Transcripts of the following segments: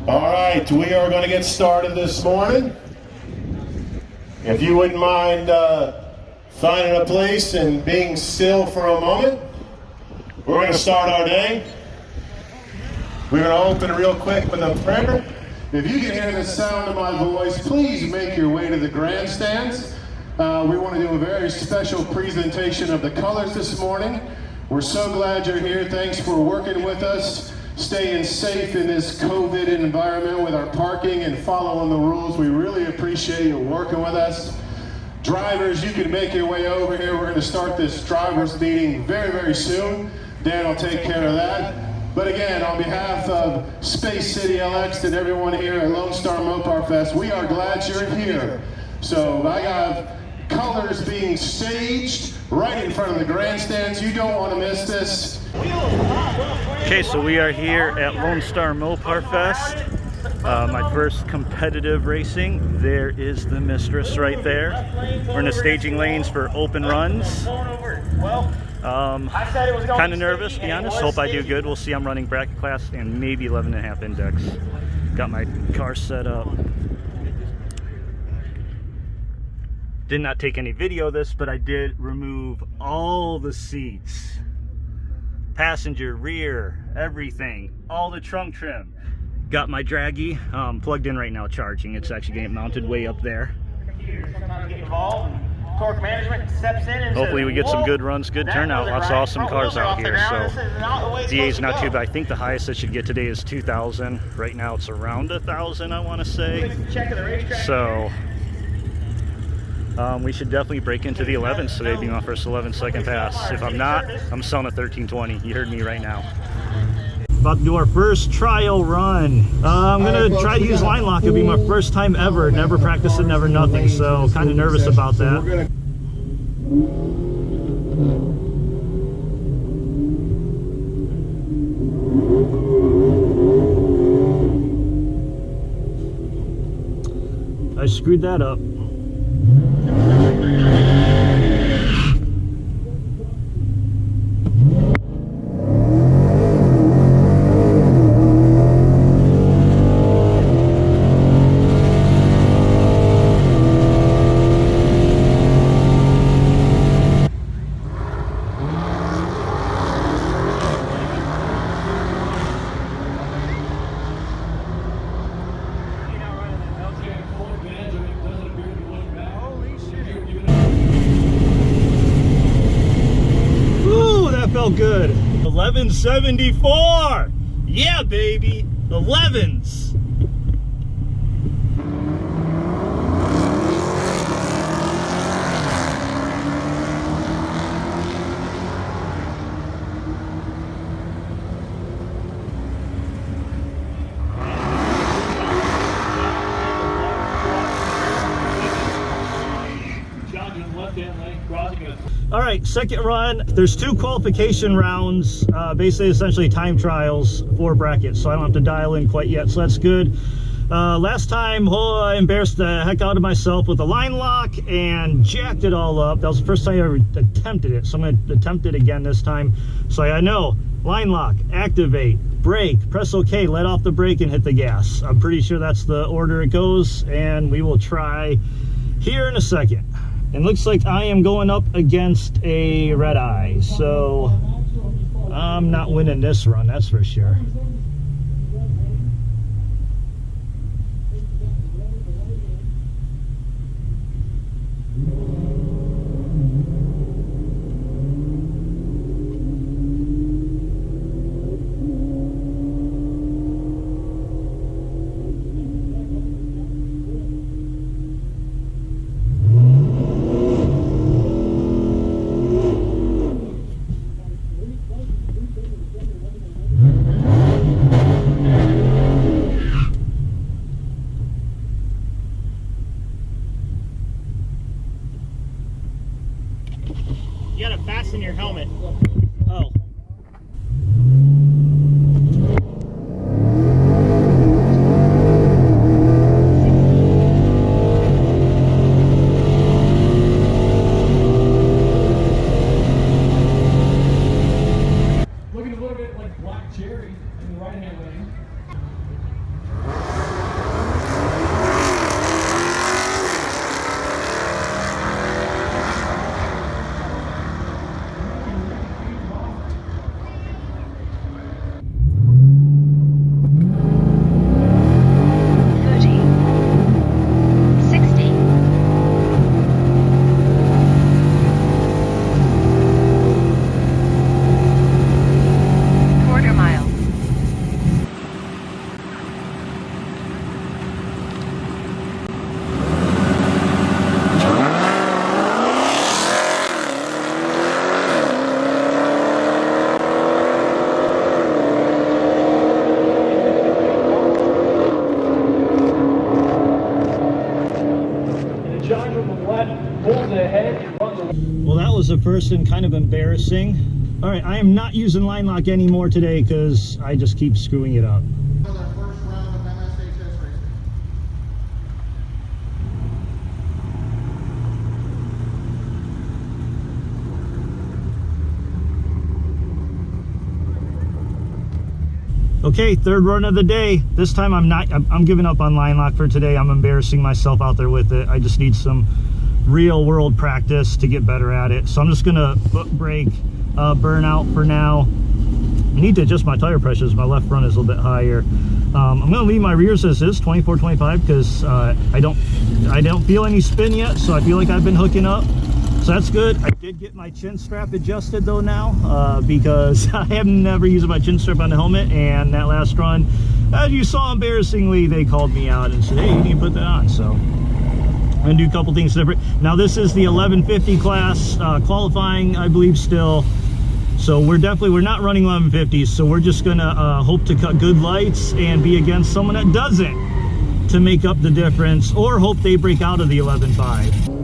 All right, we are going to get started this morning. If you wouldn't mind finding a place and being still for a moment, we're going to start our day. We're going to open real quick with a prayer. If you can hear the sound of my voice, please make your way to the grandstands. We want to do a very special presentation of the colors this morning. We're so glad you're here. Thanks for working with us, staying safe in this COVID environment with our parking and following the rules. We really appreciate you working with us. Drivers, you can make your way over here. We're going to start this drivers meeting very, very soon. Dan will take care of that. But again, on behalf of Space City LX and everyone here at Lone Star Mopar Fest, we are glad you're here. So I got colors being staged right in front of the grandstands. You don't want to miss this. Okay, so we are here at Lone Star Mopar Fest. My first competitive racing. There is the mistress right there. We're in the staging lanes for open runs. Kind of nervous, to be honest. Hope I do good. We'll see. I'm running bracket class and maybe 11.5 index. Got my car set up. Did not take any video of this, but I did remove all the seats. Passenger, rear, everything. All the trunk trim. Got my draggy plugged in right now charging. It's actually getting mounted way up there. Torque management steps in. Hopefully we get some good runs, good turnout. Lots of awesome cars out here. So DA's not too bad. I think the highest it should get today is 2,000. Right now it's around 1,000, I want to say. So we should definitely break into the 11s today, being my first 11-second pass. If I'm not, I'm selling a 1320. You heard me right now. About to do our first trial run. I'm gonna try to use line lock. It'll be my first time ever. Never practiced it, never nothing. So kind of nervous about that. I screwed that up. Felt good. 1174. Yeah, baby. 11s. All right, second run. There's 2 qualification rounds, basically essentially time trials for brackets, so I don't have to dial in quite yet, so that's good. Last time, I embarrassed the heck out of myself with a line lock and jacked it all up. That was the first time I ever attempted it, so I'm going to attempt it again this time. So I know, line lock, activate, brake, press OK, let off the brake and hit the gas. I'm pretty sure that's the order it goes, and we will try here in a second. And looks like I am going up against a red eye, so I'm not winning this run, that's for sure. a first and kind of embarrassing. All right, I am not using line lock anymore today because I just keep screwing it up. For their first round of MSHS racing. Okay, third run of the day. This time I'm giving up on line lock for today. I'm embarrassing myself out there with it. I just need some real world practice to get better at it. So I'm just gonna foot brake, burnout for now. I need to adjust my tire pressures. My left front is a little bit higher. I'm gonna leave my rears as is, 24, 25, because I don't feel any spin yet, so I feel like I've been hooking up. So that's good. I did get my chin strap adjusted though now, because I have never used my chin strap on the helmet, and that last run, as you saw, embarrassingly, they called me out and said, hey, you need to put that on. So I'm gonna do a couple things different. Now this is the 1150 class, qualifying, I believe, still. So we're not running 1150s, so we're just gonna hope to cut good lights and be against someone that doesn't to make up the difference, or hope they break out of the 11.5.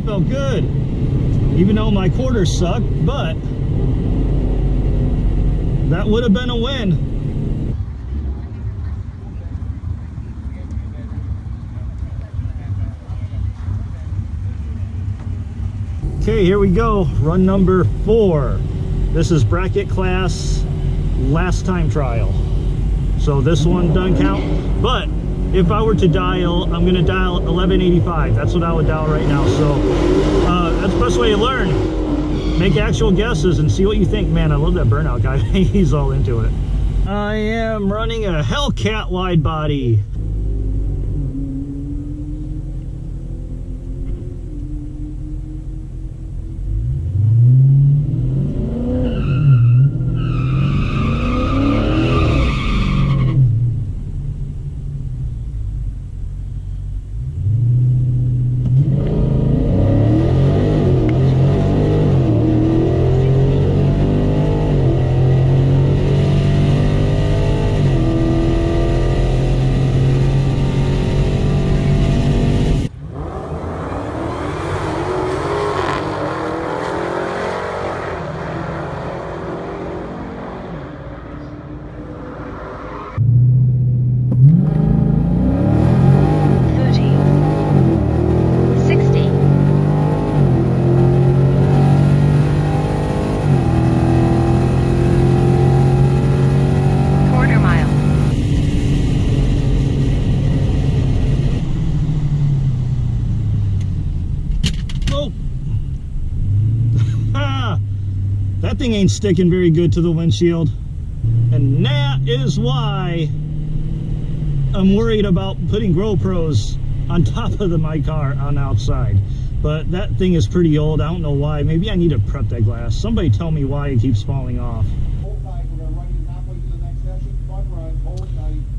Felt good, even though my quarters suck, but that would have been a win. Okay, here we go, run number 4. This is bracket class, last time trial. So this one doesn't count, but if I were to dial, I'm going to dial 1185. That's what I would dial right now. So that's the best way to learn. Make actual guesses and see what you think. Man, I love that burnout guy. He's all into it. I am running a Hellcat wide body. That thing ain't sticking very good to the windshield, and that is why I'm worried about putting GoPros on top of my car on the outside. But that thing is pretty old. I don't know why. Maybe I need to prep that glass. Somebody tell me why it keeps falling off.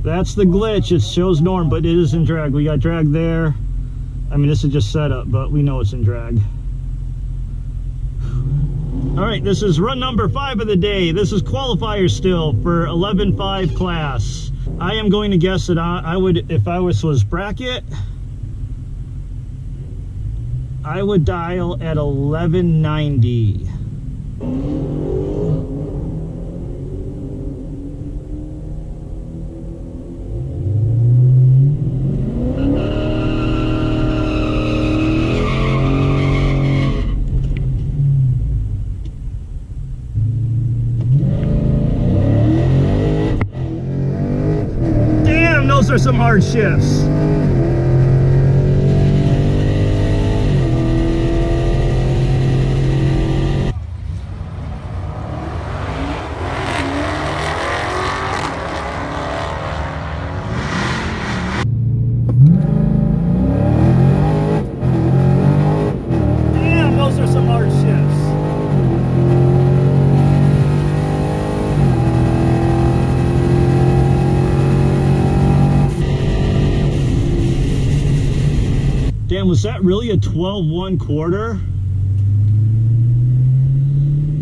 That's the glitch. It shows norm, but it is in drag. We got drag there. I mean, this is just setup, but we know it's in drag. All right, this is run number 5 of the day. This is qualifier still for 11.5 class. I am going to guess that I would, if I was bracket, I would dial at 1190. are some hard shifts. Damn, those are some hard shifts. Damn, was that really a 12-1 quarter?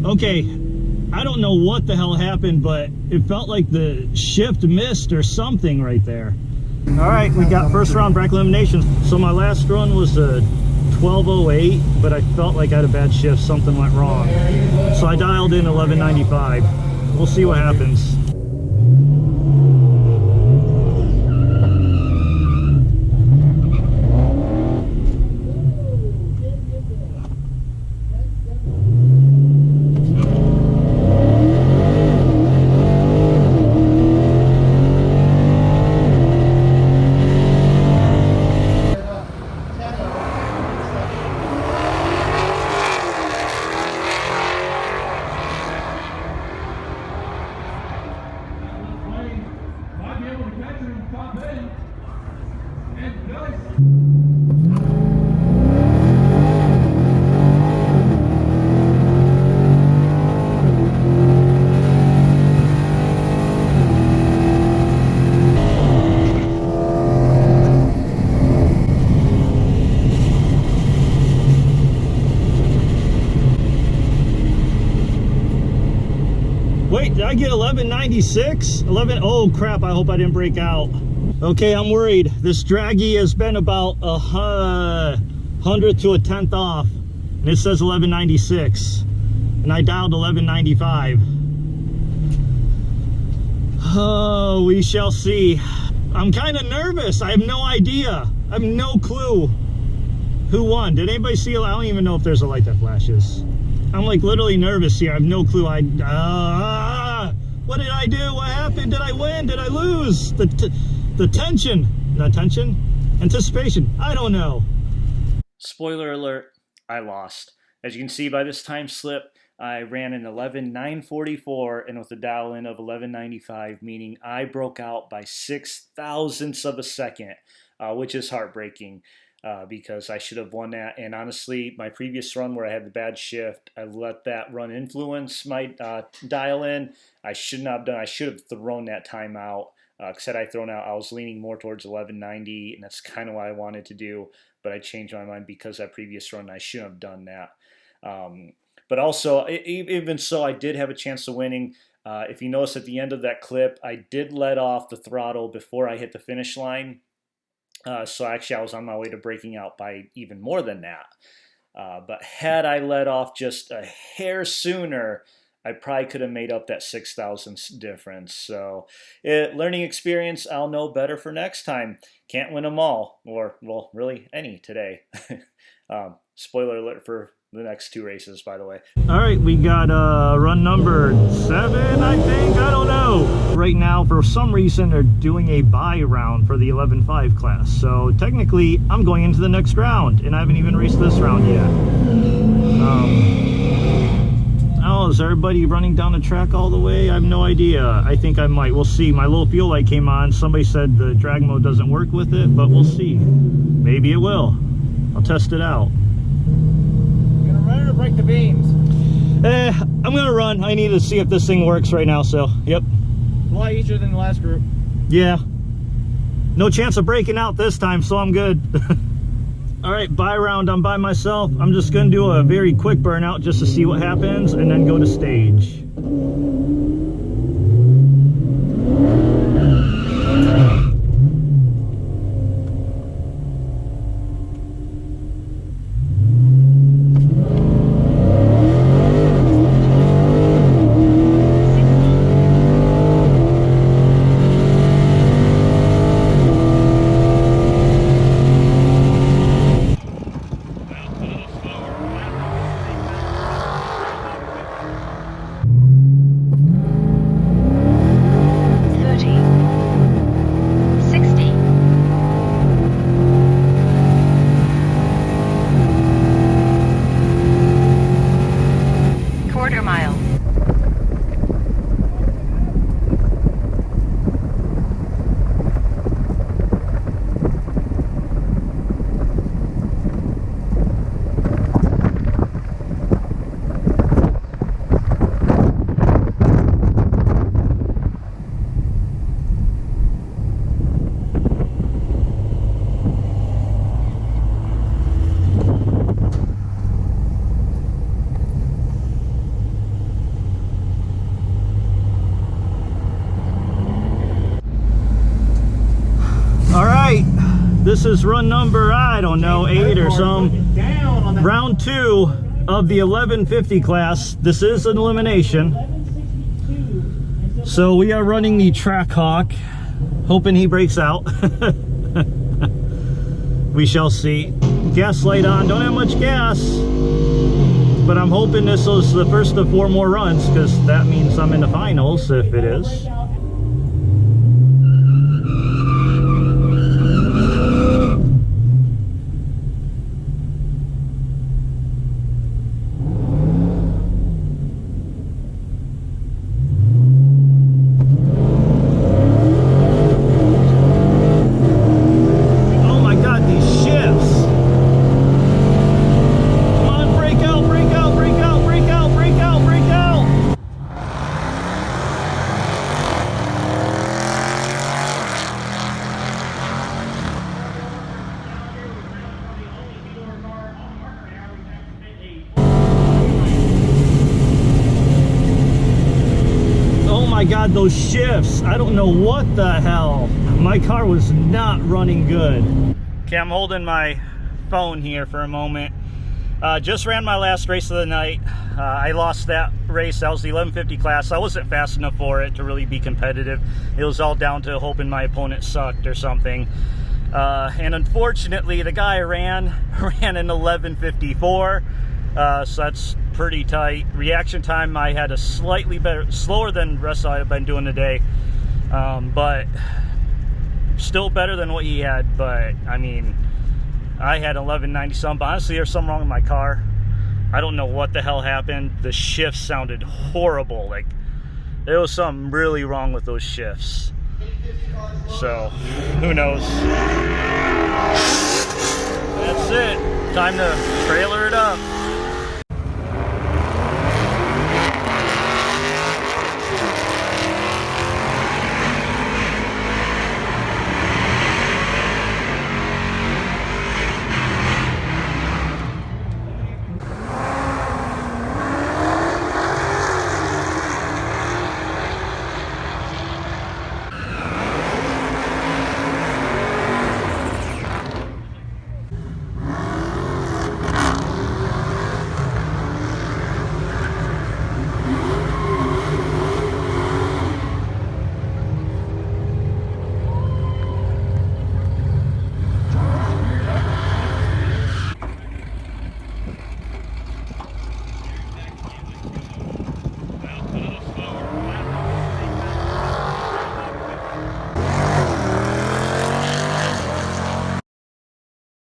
Okay, I don't know what the hell happened, but it felt like the shift missed or something right there. All right, we got first round bracket elimination. So my last run was a 12:08, but I felt like I had a bad shift. Something went wrong. So I dialed in 11:95. We'll see what happens. Wait, did I get 1196? 11, oh crap, I hope I didn't break out. Okay, I'm worried. This draggy has been about a 100th to a 10th off. And it says 1196. And I dialed 1195. Oh, we shall see. I'm kind of nervous. I have no idea. I have no clue who won. Did anybody see? I don't even know if there's a light that flashes. I'm like literally nervous here. I have no clue. What did I do? What happened? Did I win? Did I lose? The tension. Not tension. Anticipation. I don't know. Spoiler alert. I lost. As you can see by this time slip, I ran an 11:944 and with a dial in of 11:95, meaning I broke out by 0.006 of a second, which is heartbreaking. Because I should have won that. And honestly, my previous run where I had the bad shift, I let that run influence my dial in. I should not have done. I should have thrown that time out. Because had I thrown out, I was leaning more towards 1190, and that's kind of what I wanted to do. But I changed my mind because that previous run, I shouldn't have done that. But also, even so, I did have a chance of winning. If you notice at the end of that clip, I did let off the throttle before I hit the finish line. So actually I was on my way to breaking out by even more than that. But had I let off just a hair sooner, I probably could have made up that 0.006 difference. So learning experience, I'll know better for next time. Can't win them all, or well, really any today. Spoiler alert for the next two races, by the way. All right, we got run number 7, I think. I don't know. Right now, for some reason, they're doing a buy round for the 11.5 class. So technically, I'm going into the next round, and I haven't even raced this round yet. Oh, is everybody running down the track all the way? I have no idea. I think I might. We'll see. My little fuel light came on. Somebody said the drag mode doesn't work with it, but we'll see. Maybe it will. I'll test it out. Run or break the beams? I'm gonna run. I need to see if this thing works right now, so yep. A lot easier than the last group. Yeah. No chance of breaking out this time, so I'm good. All right, buy round, I'm by myself. I'm just gonna do a very quick burnout just to see what happens and then go to stage. 1/4 mile. This is run number, I don't know, 8 or some. Round 2 of the 1150 class. This is an elimination. So we are running the Track Hawk, hoping he breaks out. We shall see. Gas light on, don't have much gas. But I'm hoping this is the first of 4 more runs, because that means I'm in the finals if it is. My God, those shifts, I don't know what the hell. My car was not running good. Okay, I'm holding my phone here for a moment. Just ran my last race of the night. I lost that race. That was the 1150 class. I wasn't fast enough for it to really be competitive. It was all down to hoping my opponent sucked or something. And unfortunately, the guy I ran an 1154. So that's pretty tight. Reaction time, I had a slightly better, slower than the rest I've been doing today, but still better than what he had. But I mean, I had 1190 something, but honestly there's something wrong with my car. I don't know what the hell happened. The shifts sounded horrible. Like there was something really wrong with those shifts. So who knows. That's it, time to trailer it up.